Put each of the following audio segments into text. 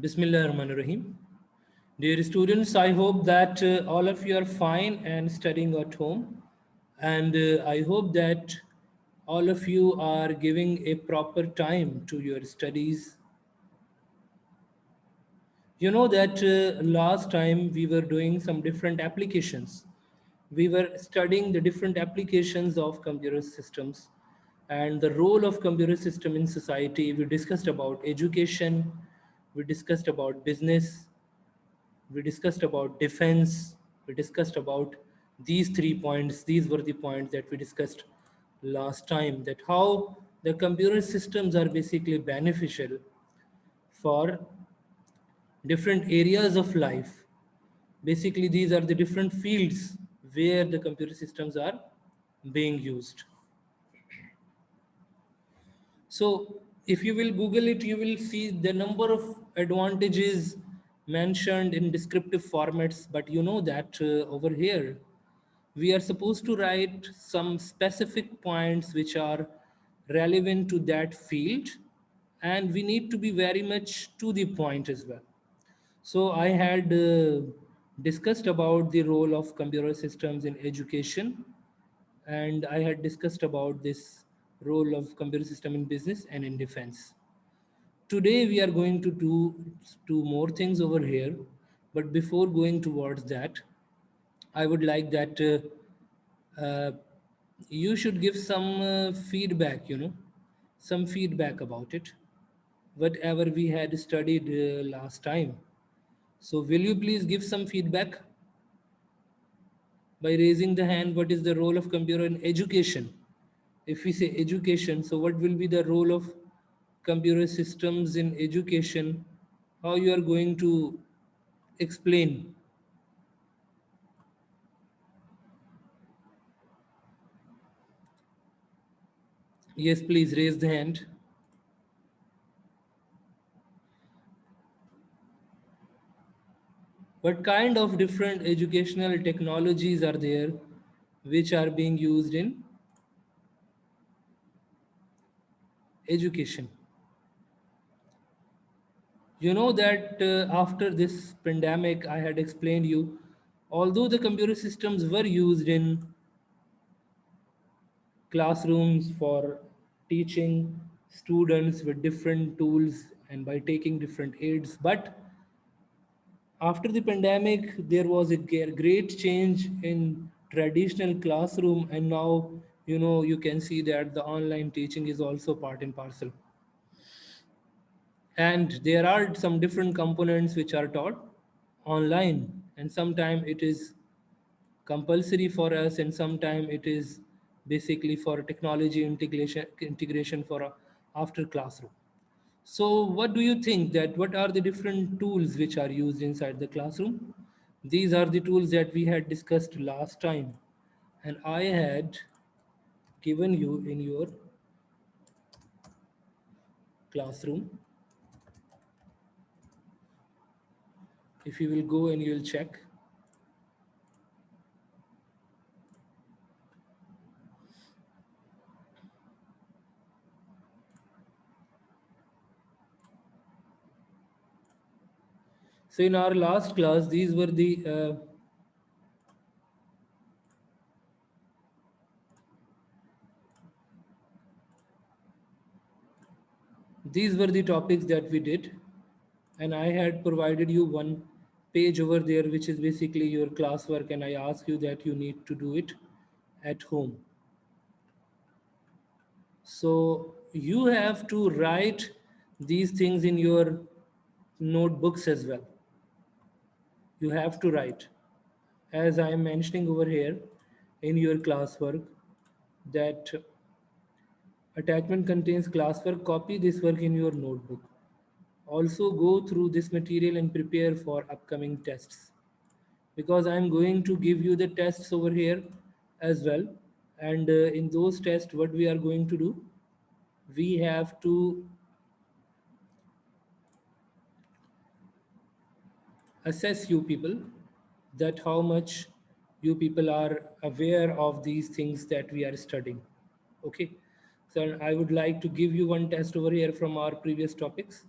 Bismillahirrahmanirrahim. Dear students, I hope that all of you are fine and studying at home. And I hope that all of you are giving a proper time to your studies. You know that last time we were doing some different applications. We were studying the different applications of computer systems and the role of computer system in society. We discussed about education, we discussed about business, we discussed about defense, we discussed about these 3 points. These were the points that we discussed last time, that how the computer systems are basically beneficial for different areas of life. Basically, these are the different fields where the computer systems are being used. So, if you will Google it, you will see the number of advantages mentioned in descriptive formats. But you know that over here, we are supposed to write some specific points which are relevant to that field, and we need to be very much to the point as well. So I had discussed about the role of computer systems in education, and I had discussed about this role of computer system in business and in defense. Today we are going to do two more things over here, but before going towards that, I would like that you should give some feedback, some feedback about it, whatever we had studied last time. So, will you please give some feedback by raising the hand? What is the role of computer in education? If we say education, so what will be the role of computer systems in education? How you are going to explain? Yes, please raise the hand. What kind of different educational technologies are there which are being used in education? You know that after this pandemic, I had explained you, although the computer systems were used in classrooms for teaching students with different tools and by taking different aids, but after the pandemic there was a great change in traditional classroom, and now you can see that the online teaching is also part and parcel, and there are some different components which are taught online, and sometimes it is compulsory for us, and sometimes it is basically for technology integration for after classroom. So what do you think, that what are the different tools which are used inside the classroom? These are the tools that we had discussed last time, and I had given you in your classroom. If you will go and you will check, so in our last class these were the topics that we did, and I had provided you one page over there which is basically your classwork, and I asked you that you need to do it at home. So you have to write these things in your notebooks as well. You have to write, as I am mentioning over here in your classwork, that attachment contains classwork. Copy this work in your notebook. Also go through this material and prepare for upcoming tests, because I am going to give you the tests over here as well. And in those tests, what we are going to do, we have to assess you people, that how much you people are aware of these things that we are studying. Okay, so I would like to give you one test over here from our previous topics.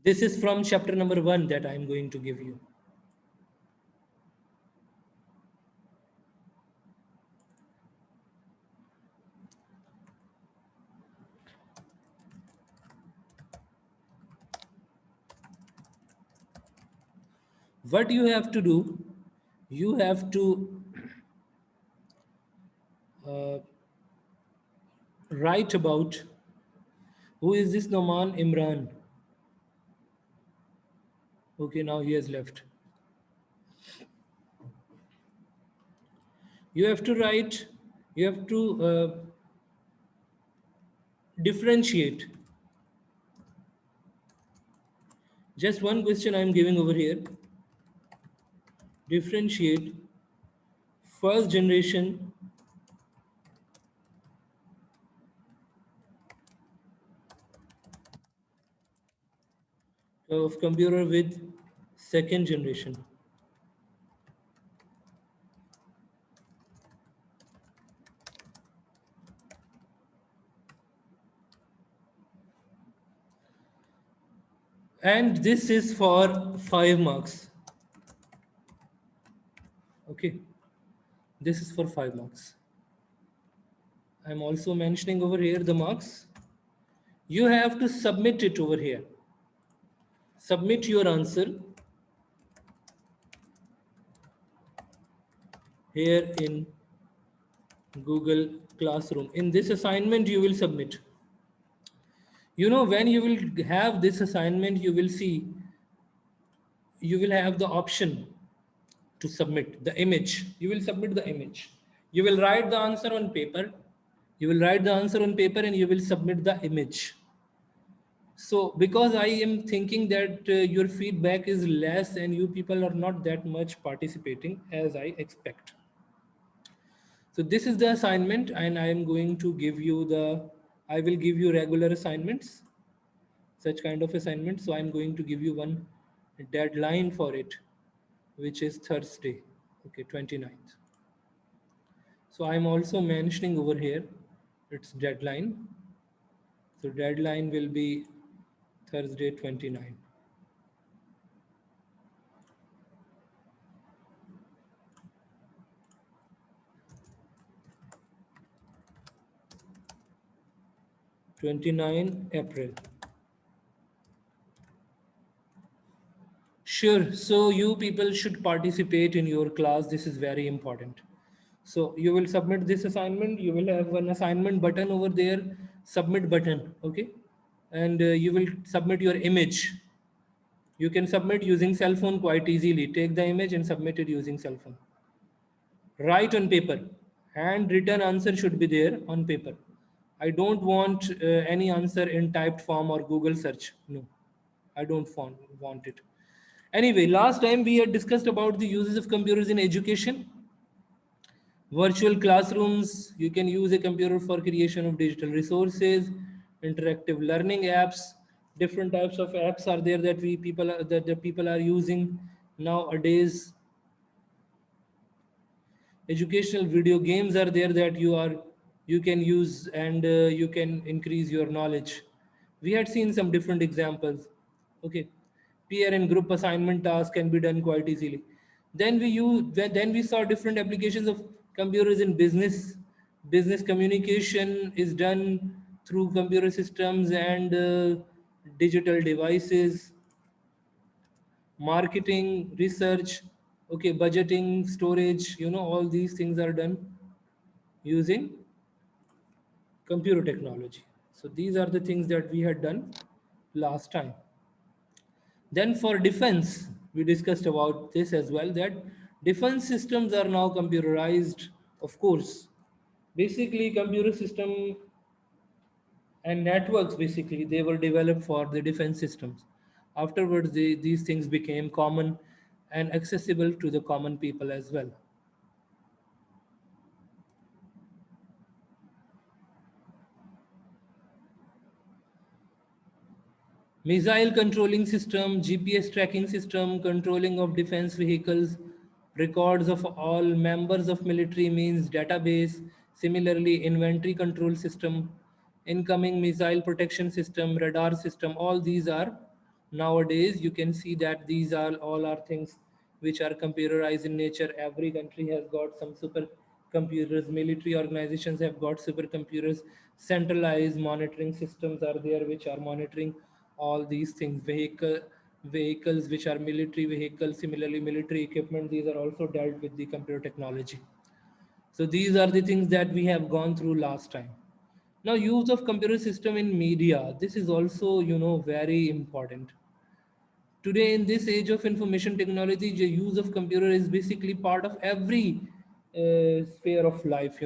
This is from chapter number 1 that I am going to give you. What you have to do, you have to uh, write about who is this Noman Imran. Okay, now he has left. You have to write, you have to differentiate. Just one question I am giving over here. Differentiate first generation of computer with second generation. And this is for 5 marks. Okay, this is for 5 marks. I'm also mentioning over here the marks. You have to submit it over here. Submit your answer here in Google Classroom. In this assignment, you will submit. You know, when you will have this assignment, you will see, you will have the option to submit the image. You will submit the image. You will write the answer on paper. You will write the answer on paper and you will submit the image. So because I am thinking that your feedback is less and you people are not that much participating as I expect. So this is the assignment and I am going to give you I will give you regular assignments, such kind of assignments. So I'm going to give you one deadline for it, which is Thursday, okay, 29th. So I'm also mentioning over here, its deadline. So deadline will be Thursday 29. April. Sure. So you people should participate in your class. This is very important. So you will submit this assignment. You will have one assignment button over there, submit button. Okay. And you will submit your image. You can submit using cell phone quite easily. Take the image and submit it using cell phone. Write on paper. Handwritten answer should be there on paper. I don't want any answer in typed form or Google search. No, I don't want it. Anyway, last time we had discussed about the uses of computers in education. Virtual classrooms, you can use a computer for creation of digital resources, interactive learning apps. Different types of apps are there that the people are using nowadays. Educational video games are there that you can use and you can increase your knowledge. We had seen some different examples. Okay, peer and group assignment tasks can be done quite easily. Then we saw different applications of computers in business. Business communication is done through computer systems and digital devices. Marketing, research, okay, budgeting, storage, all these things are done using computer technology. So these are the things that we had done last time. Then for defense, we discussed about this as well, that defense systems are now computerized. Of course, basically computer system and networks, basically they were developed for the defense systems. Afterwards these things became common and accessible to the common people as well. Missile controlling system, GPS tracking system, controlling of defense vehicles, records of all members of military means database, similarly inventory control system, incoming missile protection system, radar system, all these are Nowadays you can see that these are all are things which are computerized in nature. Every country has got some super computers, military organizations have got supercomputers, centralized monitoring systems are there which are monitoring all these things. Vehicles which are military vehicles, similarly military equipment, these are also dealt with the computer technology. So these are the things that we have gone through last time. Now use of computer system in media, this is also very important. Today in this age of information technology, the use of computer is basically part of every sphere of life,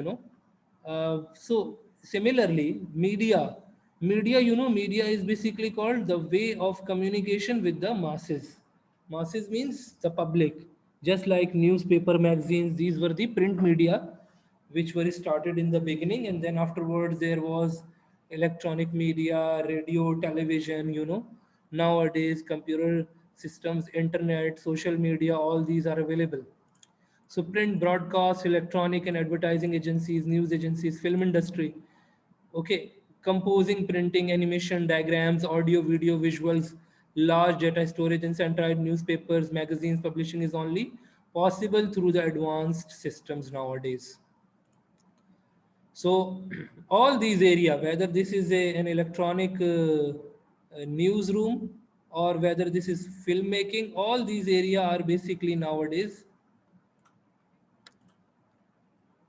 so similarly media is basically called the way of communication with the masses. Masses means the public. Just like newspaper, magazines, these were the print media which were started in the beginning, and then afterwards there was electronic media, radio, television, nowadays computer systems, internet, social media, all these are available. So print, broadcast, electronic and advertising agencies, news agencies, film industry, okay, composing, printing, animation, diagrams, audio, video, visuals, large data storage and centralized newspapers, magazines, publishing is only possible through the advanced systems nowadays. So all these area, whether this is an electronic newsroom or whether this is filmmaking, all these area are basically nowadays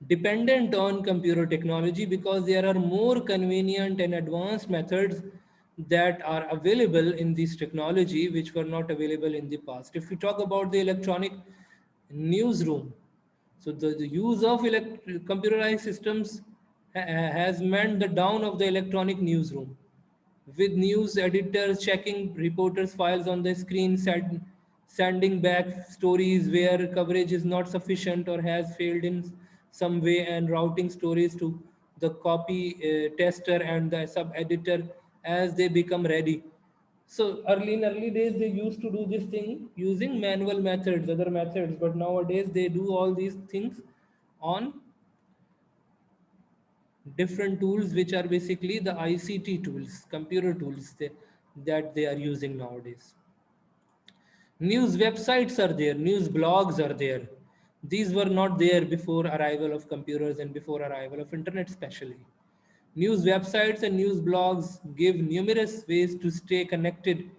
dependent on computer technology because there are more convenient and advanced methods that are available in this technology which were not available in the past. If we talk about the electronic newsroom, so the use of computerized systems has meant the down of the electronic newsroom, with news editors checking reporters' files on the screen, sending back stories where coverage is not sufficient or has failed in some way, and routing stories to the copy tester and the sub editor as they become ready. So in early days, they used to do this thing using manual methods, other methods, but nowadays they do all these things on different tools which are basically the ICT tools, computer tools that they are using nowadays. News websites are there, news blogs are there. These were not there before arrival of computers and before arrival of internet especially. News websites and news blogs give numerous ways to stay connected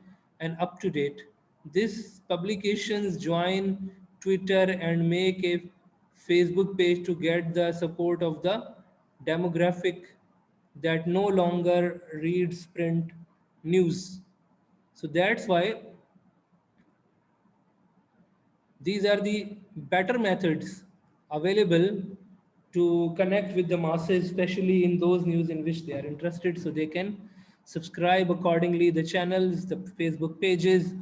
and up to date. These publications join Twitter and make a Facebook page to get the support of the demographic that no longer reads print news. So that's why these are the better methods available to connect with the masses, especially in those news in which they are interested, so they can subscribe accordingly. The channels, the Facebook pages,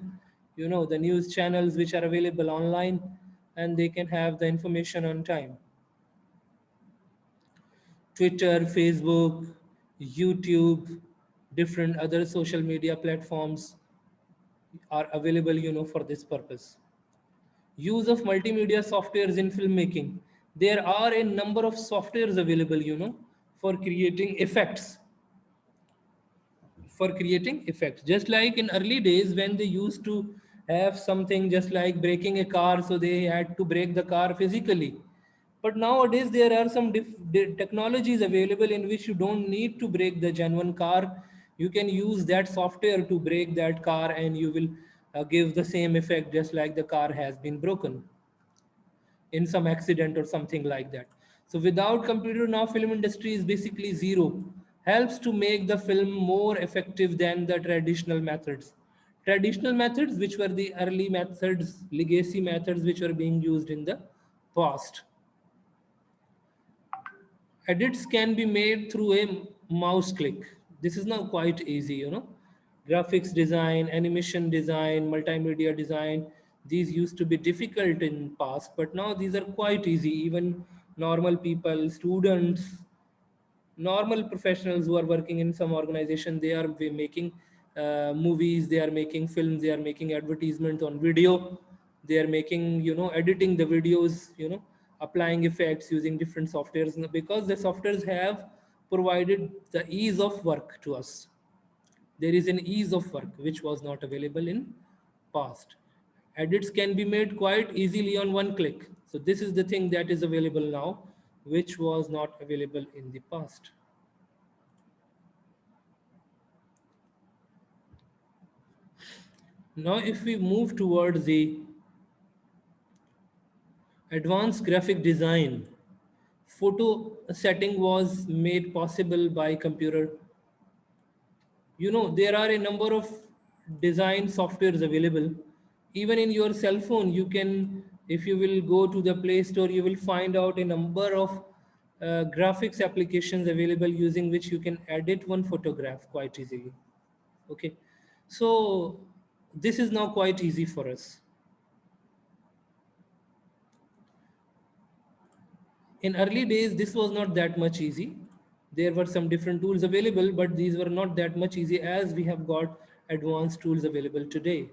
the news channels which are available online, and they can have the information on time. Twitter, Facebook, YouTube, different other social media platforms are available, for this purpose. Use of multimedia softwares in filmmaking, there are a number of softwares available, for creating effects, just like in early days when they used to have something just like breaking a car, so they had to break the car physically. But nowadays there are some technologies available in which you don't need to break the genuine car. You can use that software to break that car, and you will give the same effect just like the car has been broken in some accident or something like that. So without computer, now film industry is basically zero. Helps to make the film more effective than the traditional methods. Traditional methods, which were the early methods, legacy methods, which were being used in the past. Edits can be made through a mouse click. This is now quite easy, graphics design, animation design, multimedia design, these used to be difficult in past, but now these are quite easy. Even normal people, students, normal professionals who are working in some organization, they are making movies, they are making films, they are making advertisements on video, they are making, editing the videos, applying effects using different softwares, because the softwares have provided the ease of work to us. There is an ease of work which was not available in past. Edits can be made quite easily on one click. So this is the thing that is available now, which was not available in the past. Now, if we move towards the advanced graphic design, photo setting was made possible by computer. There are a number of design softwares available. Even in your cell phone, you can, if you will go to the Play Store, you will find out a number of graphics applications available using which you can edit one photograph quite easily. Okay, so this is now quite easy for us. In early days, this was not that much easy. There were some different tools available, but these were not that much easy as we have got advanced tools available today.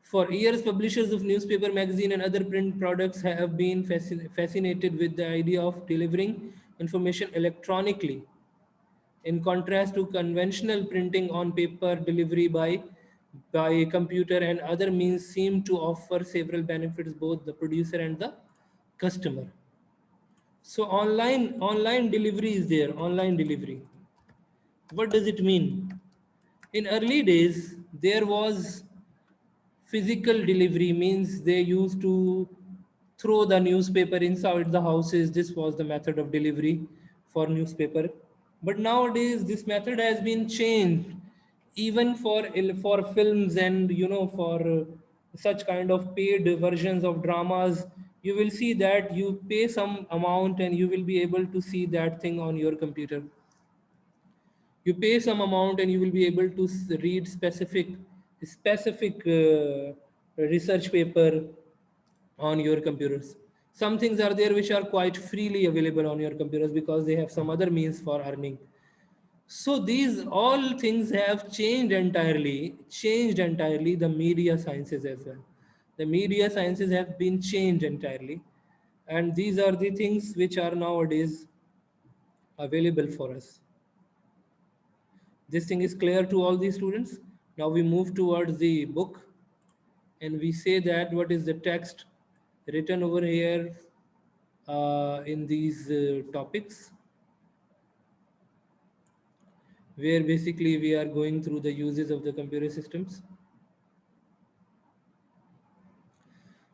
For years, publishers of newspaper, magazine, and other print products have been fascinated with the idea of delivering information electronically. In contrast to conventional printing on paper, delivery by a computer and other means seem to offer several benefits both the producer and the customer. So online delivery is there. Online delivery. What does it mean? In early days, there was physical delivery, means they used to throw the newspaper inside the houses. This was the method of delivery for newspaper. But nowadays, this method has been changed. Even for films and for such kind of paid versions of dramas, you will see that you pay some amount and you will be able to see that thing on your computer. You pay some amount and you will be able to read specific research paper on your computers. Some things are there which are quite freely available on your computers because they have some other means for earning. So these all things have changed entirely the media sciences as well. The media sciences have been changed entirely, and these are the things which are nowadays available for us. This thing is clear to all these students. Now we move towards the book, and we say that what is the text written over here in these topics, where basically we are going through the uses of the computer systems.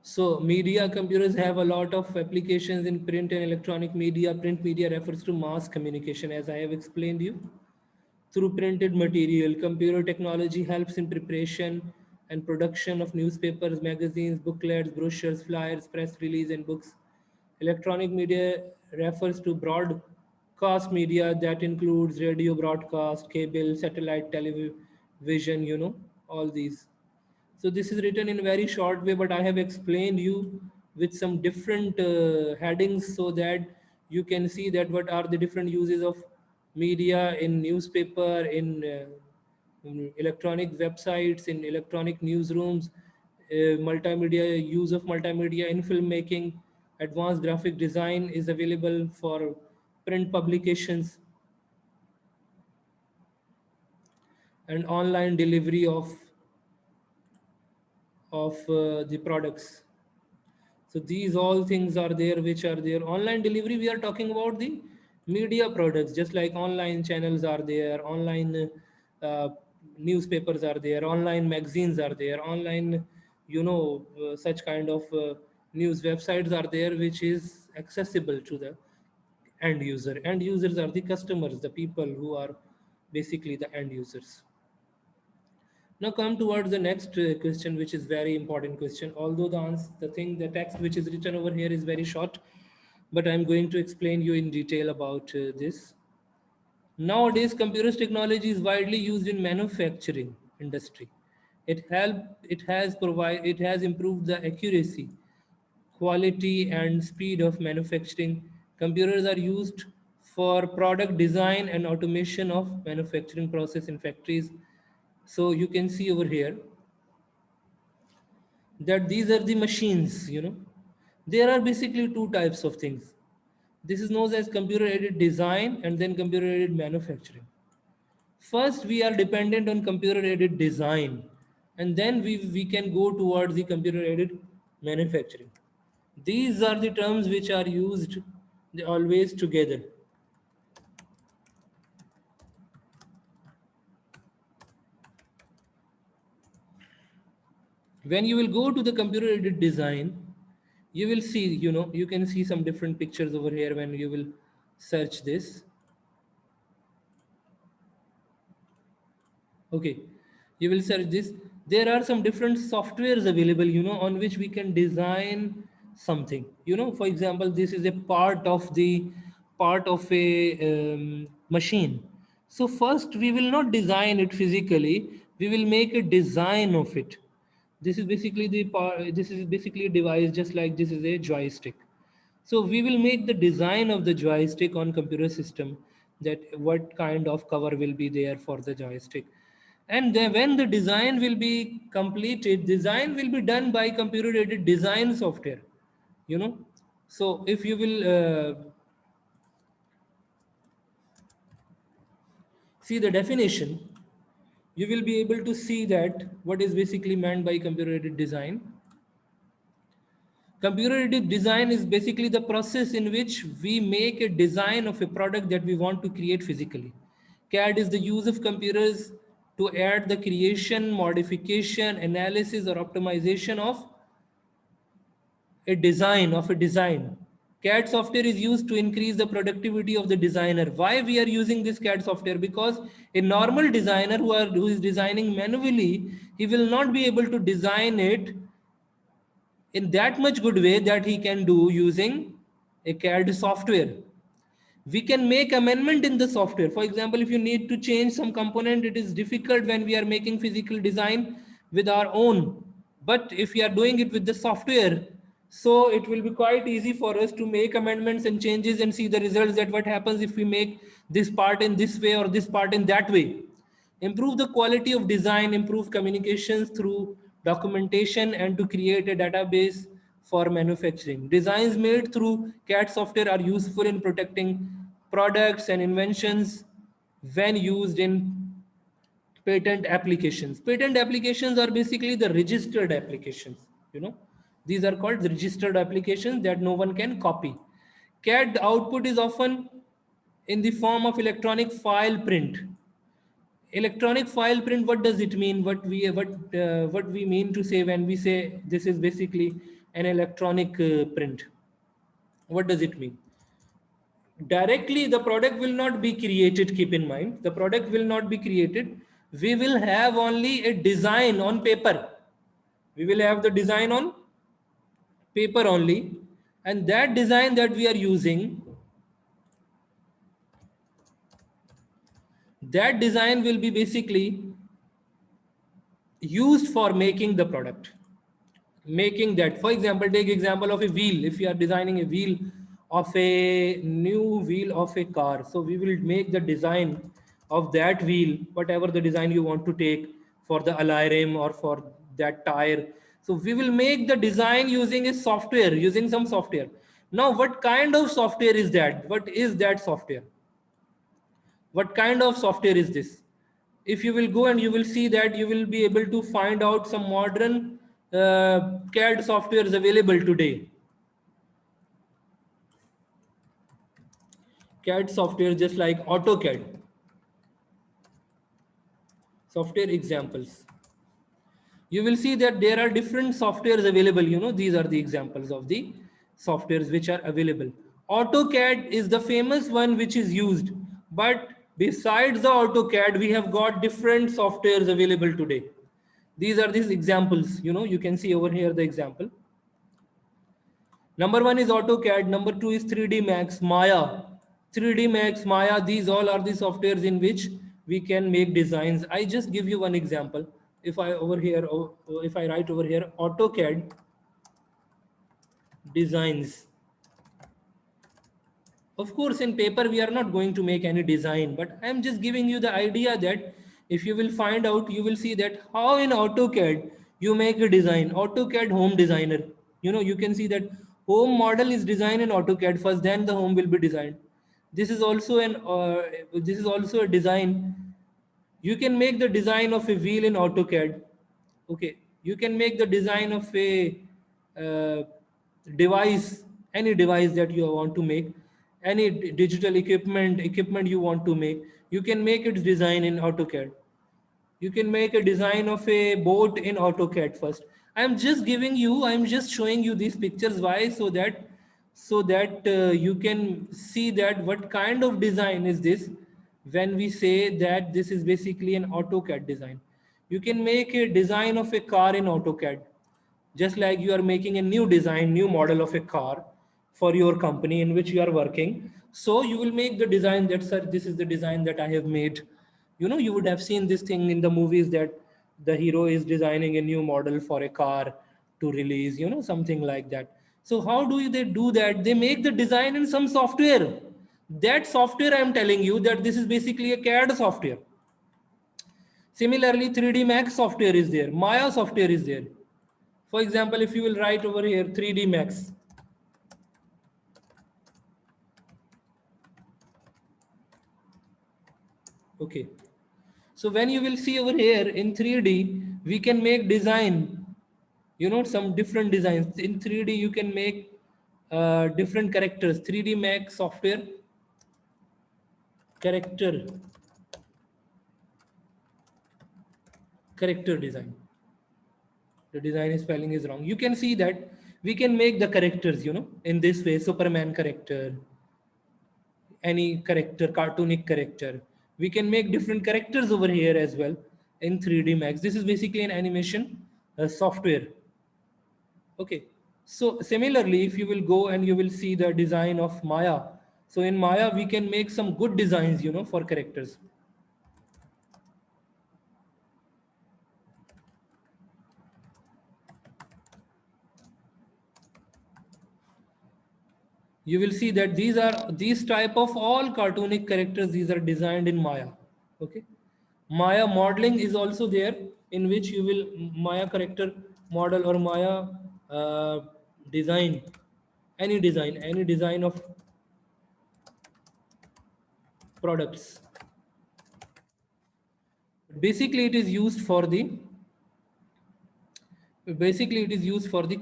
So media computers have a lot of applications in print and electronic media. Print media refers to mass communication, as I have explained you. Through printed material, computer technology helps in preparation and production of newspapers, magazines, booklets, brochures, flyers, press release, and books. Electronic media refers to broadcast media that includes radio broadcast, cable, satellite television, all these. So this is written in a very short way, but I have explained you with some different headings so that you can see that what are the different uses of media in newspaper, in electronic websites, in electronic newsrooms, multimedia use of multimedia in filmmaking. Advanced graphic design is available for print publications and online delivery of the products. So these all things are there which are there. Online delivery, we are talking about the media products, just like online channels are there, online newspapers are there, online magazines are there, online, such kind of news websites are there, which is accessible to the end user. End users are the customers, the people who are basically the end users. Now come towards the next question, which is very important question. Although the text which is written over here is very short, but I'm going to explain you in detail about this. Nowadays, computers technology is widely used in manufacturing industry. It has improved the accuracy, quality, and speed of manufacturing. Computers are used for product design and automation of manufacturing process in factories. So you can see over here that these are the machines. There are basically two types of things. This is known as computer aided design and then computer aided manufacturing. First, we are dependent on computer aided design, and then we can go towards the computer aided manufacturing. These are the terms which are used always together. When you will go to the computer aided design, you will see, you can see some different pictures over here when you will search this. Okay, you will search this. There are some different softwares available, on which we can design something. For example, this is a part of a machine. So first, we will not design it physically. We will make a design of it. This is basically the part. This is basically a device, just like this is a joystick. So we will make the design of the joystick on computer system, that what kind of cover will be there for the joystick. And then when the design will be completed, design will be done by computer aided design software. You know, so if you will see the definition, you will be able to see that what is basically meant by computer aided design. Computer aided design is basically the process in which we make a design of a product that we want to create physically. CAD is the use of computers to add the creation, modification, analysis, or optimization of a design. CAD software is used to increase the productivity of the designer. Why we are using this CAD software? Because a normal designer who is designing manually, he will not be able to design it in that much good way that he can do using a CAD software. We can make amendment in the software. For example, if you need to change some component, it is difficult when we are making physical design with our own. But if we are doing it with the software, so it will be quite easy for us to make amendments and changes and see the results, that what happens if we make this part in this way or this part in that way. Improve the quality of design, improve communications through documentation, and to create a database for manufacturing. Designs made through CAD software are useful in protecting products and inventions when used in patent applications. Patent applications are basically the registered applications. You know, these are called registered applications that no one can copy. CAD output is often in the form of electronic file print. Electronic file print, what does it mean? What we mean to say when we say this is basically an electronic print? What does it mean? Directly the product will not be created. Keep in mind, the product will not be created. We will have only a design on paper. We will have the design on paper only, and that design that we are using, that design will be basically used for making the product. Making that, for example, take example of a wheel. If you are designing a wheel of a new wheel of a car, so we will make the design of that wheel, whatever the design you want to take for the alloy rim or for that tire. So we will make the design using a software, using some software. Now what kind of software is that? What is that software? What kind of software is this? If you will go and you will see that, you will be able to find out some modern CAD softwares available today. CAD software just like AutoCAD. Software examples. You will see that there are different softwares available. These are the examples of the softwares which are available. AutoCAD is the famous one which is used, but besides the AutoCAD, we have got different softwares available today. These are these examples. You can see over here the example. Number one is AutoCAD. Number two is 3D Max, Maya. 3D Max, Maya, these all are the softwares in which we can make designs. I just give you one example. If I write over here AutoCAD designs. Of course, in paper, we are not going to make any design, but I'm just giving you the idea that if you will find out, you will see that how in AutoCAD you make a design. AutoCAD home designer. You can see that home model is designed in AutoCAD first, then the home will be designed. This is also a design You can make the design of a wheel in AutoCAD. Okay, you can make the design of a uh, device, any device that you want to make, any digital equipment you want to make. You can make its design in AutoCAD. You can make a design of a boat in AutoCAD first. I'm just showing you these pictures. Why? So that you can see that what kind of design is this when we say that this is basically an AutoCAD design. You can make a design of a car in AutoCAD, just like you are making a new design, new model of a car for your company in which you are working. So you will make the design that, sir, this is the design that I have made. You would have seen this thing in the movies that the hero is designing a new model for a car to release, something like that. So how do they do that? They make the design in some software. That software, I'm telling you that this is basically a CAD software. Similarly, 3D Max software is there, Maya software is there. For example, if you will write over here 3D Max, okay. So when you will see over here in 3D, we can make design, some different designs. In 3D, you can make different characters. 3D Max software, character, character design. The design spelling is wrong. You can see that we can make the characters, in this way, Superman character, any character, cartoonic character. We can make different characters over here as well in 3D Max. This is basically an animation software. Okay. So similarly, if you will go and you will see the design of Maya. So in Maya, we can make some good designs, for characters. You will see that these type of all cartoonic characters, these are designed in Maya. Okay. Maya modeling is also there, in which you will Maya character model or Maya uh, design, any design of products. Basically, it is used for the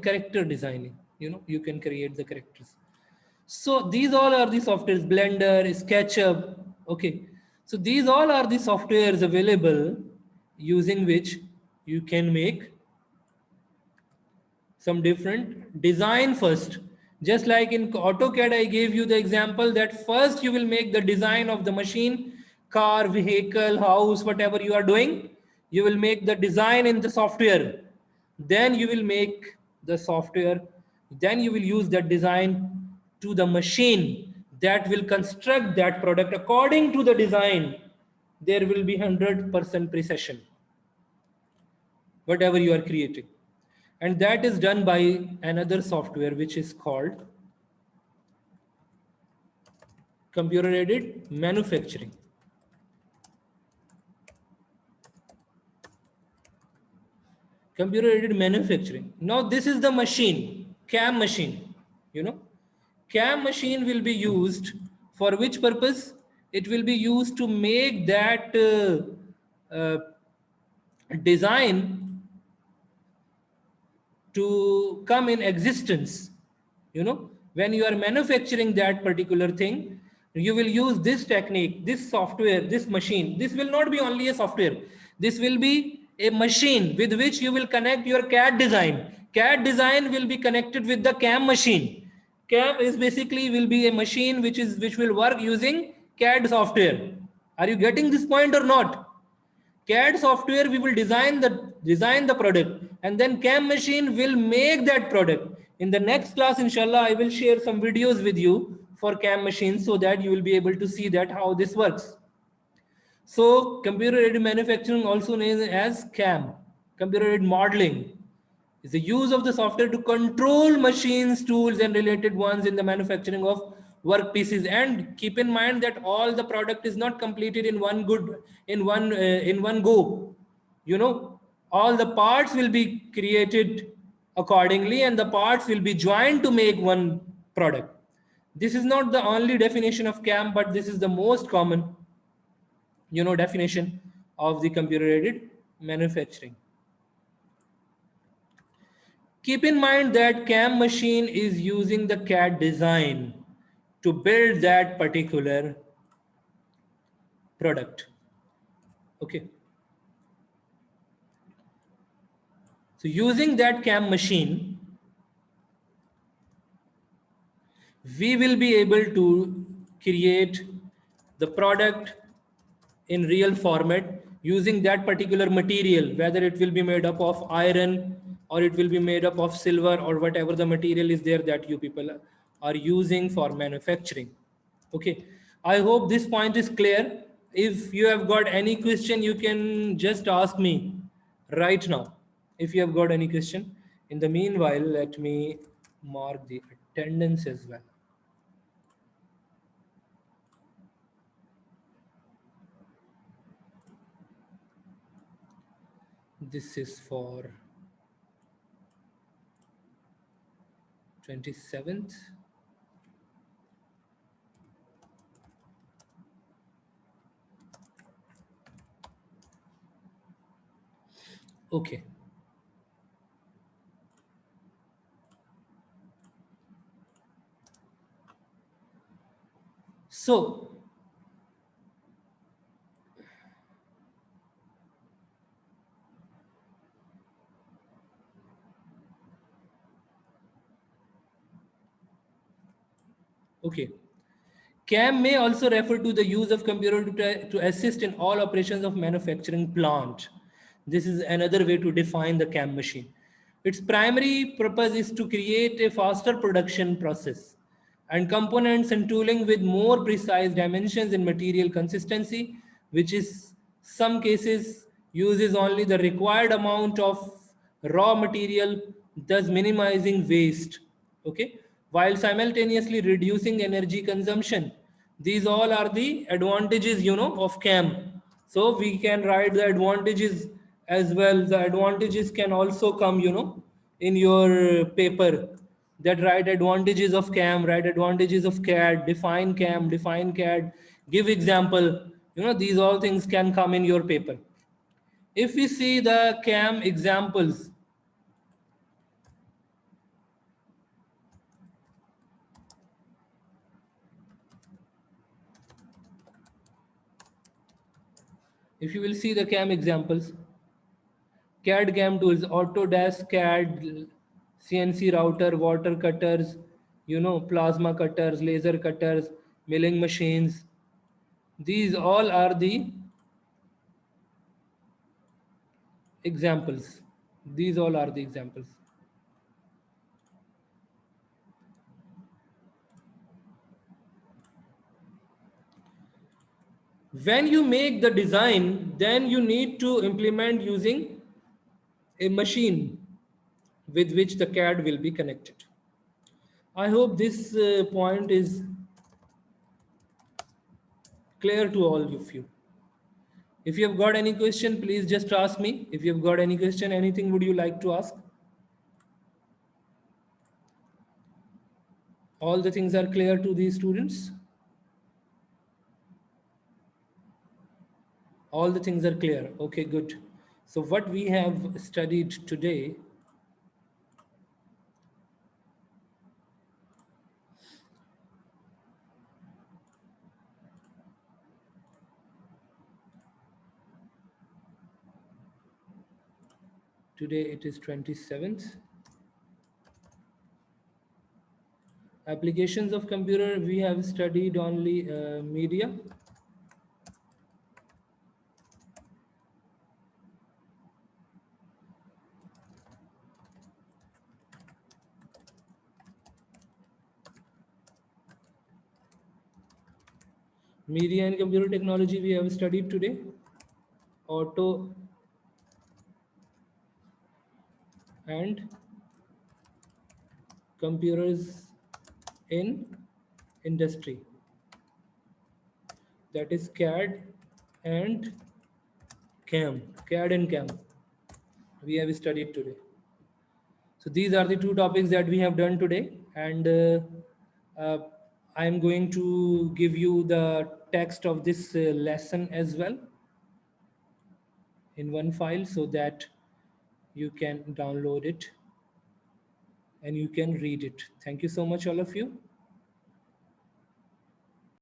character designing. You can create the characters. So these all are the softwares, Blender, SketchUp. Okay. So these all are the softwares available using which you can make some different design first. Just like in AutoCAD, I gave you the example that first you will make the design of the machine, car, vehicle, house, whatever you are doing. You will make the design in the software. Then you will make the software. Then you will use that design to the machine that will construct that product according to the design. There will be 100% precision, whatever you are creating. And that is done by another software which is called computer aided manufacturing. Computer aided manufacturing. Now this is the machine, CAM machine. CAM machine will be used for which purpose? It will be used to make that design to come in existence. When you are manufacturing that particular thing, you will use this technique, this software, this machine. This will not be only a software. This will be a machine with which you will connect your CAD design. CAD design will be connected with the CAM machine. CAM is basically will be a machine which will work using CAD software. Are you getting this point or not? CAD software, we will design the product, and then CAM machine will make that product. In the next class, inshallah, I will share some videos with you for CAM machines so that you will be able to see that how this works. So computer aided manufacturing, also known as CAM, computer aided modeling, is the use of the software to control machines, tools, and related ones in the manufacturing of workpieces. And keep in mind that all the product is not completed in one go. All the parts will be created accordingly, and the parts will be joined to make one product. This is not the only definition of CAM, but this is the most common definition of the computer-aided manufacturing. Keep in mind that CAM machine is using the CAD design to build that particular product. Okay. So using that CAM machine, we will be able to create the product in real format using that particular material, whether it will be made up of iron or it will be made up of silver or whatever the material is there that you people are using for manufacturing. Okay, I hope this point is clear. If you have got any question, you can just ask me right now. If you have got any question. In the meanwhile, let me mark the attendance as well. This is for 27th. Okay. So, okay. CAM may also refer to the use of computer to assist in all operations of manufacturing plant. This is another way to define the CAM machine. Its primary purpose is to create a faster production process and components and tooling with more precise dimensions and material consistency, which is some cases uses only the required amount of raw material, thus minimizing waste. Okay, while simultaneously reducing energy consumption. These all are the advantages, of CAM. So we can write the advantages as well. The advantages can also come, in your paper, that write advantages of CAM, write advantages of CAD, define CAM, define CAD, give example. These all things can come in your paper. If we see the CAM examples, if you will see the CAM examples, CAD CAM tools, Autodesk CAD, CNC router, water cutters, plasma cutters, laser cutters, milling machines. These all are the examples. These all are the examples. When you make the design, then you need to implement using a machine with which the CAD will be connected. I hope this point is clear to all of you. If you have got any question, please just ask me. If you have got any question, anything would you like to ask? All the things are clear to these students? All the things are clear. Okay, good. So what we have studied today, today it is 27th. Applications of computer, we have studied only media. Media and computer technology we have studied today. Auto and computers in industry. That is CAD and CAM. CAD and CAM we have studied today. So these are the two topics that we have done today, and I am going to give you the text of this lesson as well. in one file so that you can download it and you can read it. Thank you so much, all of you.